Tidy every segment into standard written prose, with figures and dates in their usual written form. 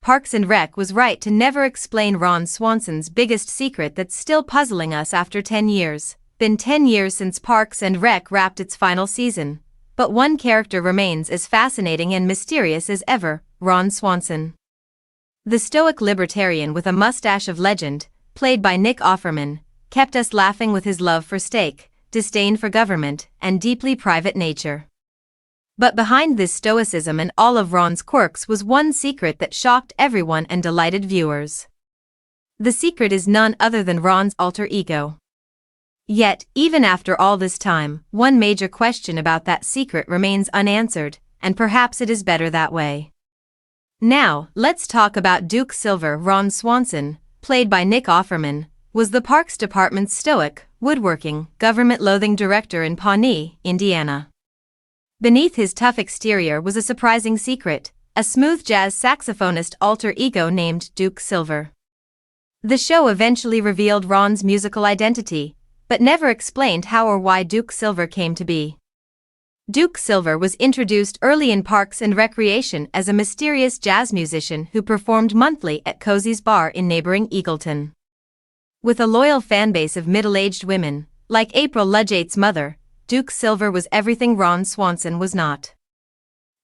Parks and Rec was right to never explain Ron Swanson's biggest secret that's still puzzling us after 10 years. Been 10 years since Parks and Rec wrapped its final season. But one character remains as fascinating and mysterious as ever, Ron Swanson. The stoic libertarian with a mustache of legend, played by Nick Offerman, kept us laughing with his love for steak, disdain for government, and deeply private nature. But behind this stoicism and all of Ron's quirks was one secret that shocked everyone and delighted viewers. The secret is none other than Ron's alter ego. Yet, even after all this time, one major question about that secret remains unanswered, and perhaps it is better that way. Now, let's talk about Duke Silver. Ron Swanson, played by Nick Offerman, was the Parks Department's stoic, woodworking, government-loathing director in Pawnee, Indiana. Beneath his tough exterior was a surprising secret, a smooth jazz saxophonist alter ego named Duke Silver. The show eventually revealed Ron's musical identity, but never explained how or why Duke Silver came to be. Duke Silver was introduced early in Parks and Recreation as a mysterious jazz musician who performed monthly at Cozy's Bar in neighboring Eagleton. With a loyal fanbase of middle-aged women, like April Ludgate's mother, Duke Silver was everything Ron Swanson was not.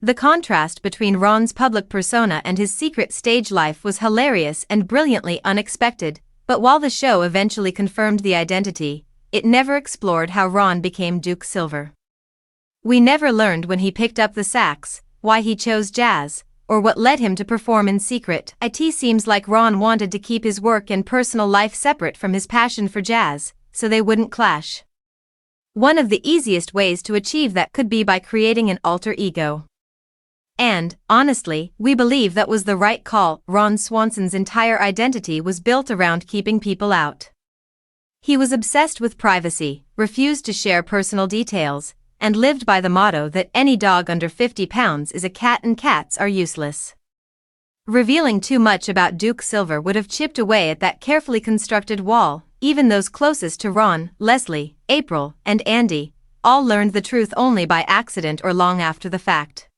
The contrast between Ron's public persona and his secret stage life was hilarious and brilliantly unexpected, but while the show eventually confirmed the identity, it never explored how Ron became Duke Silver. We never learned when he picked up the sax, why he chose jazz, or what led him to perform in secret. It seems like Ron wanted to keep his work and personal life separate from his passion for jazz, so they wouldn't clash. One of the easiest ways to achieve that could be by creating an alter ego. And, honestly, we believe that was the right call. Ron Swanson's entire identity was built around keeping people out. He was obsessed with privacy, refused to share personal details, and lived by the motto that any dog under 50 pounds is a cat and cats are useless. Revealing too much about Duke Silver would have chipped away at that carefully constructed wall. Even those closest to Ron, Leslie, April, and Andy, all learned the truth only by accident or long after the fact.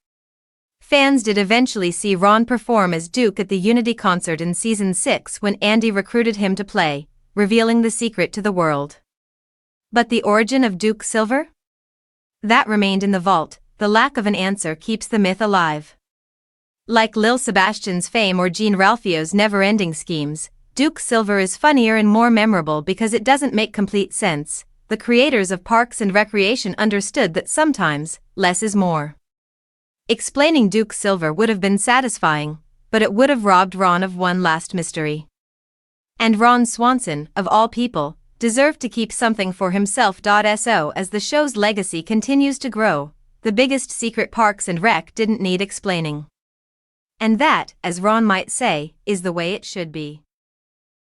Fans did eventually see Ron perform as Duke at the Unity concert in Season 6 when Andy recruited him to play, revealing the secret to the world. But the origin of Duke Silver? That remained in the vault. The lack of an answer keeps the myth alive. Like Lil Sebastian's fame or Jean Ralphio's never-ending schemes, Duke Silver is funnier and more memorable because it doesn't make complete sense. The creators of Parks and Recreation understood that sometimes, less is more. Explaining Duke Silver would have been satisfying, but it would have robbed Ron of one last mystery. And Ron Swanson, of all people, deserved to keep something for himself. So as the show's legacy continues to grow, the biggest secret Parks and Rec didn't need explaining. And that, as Ron might say, is the way it should be.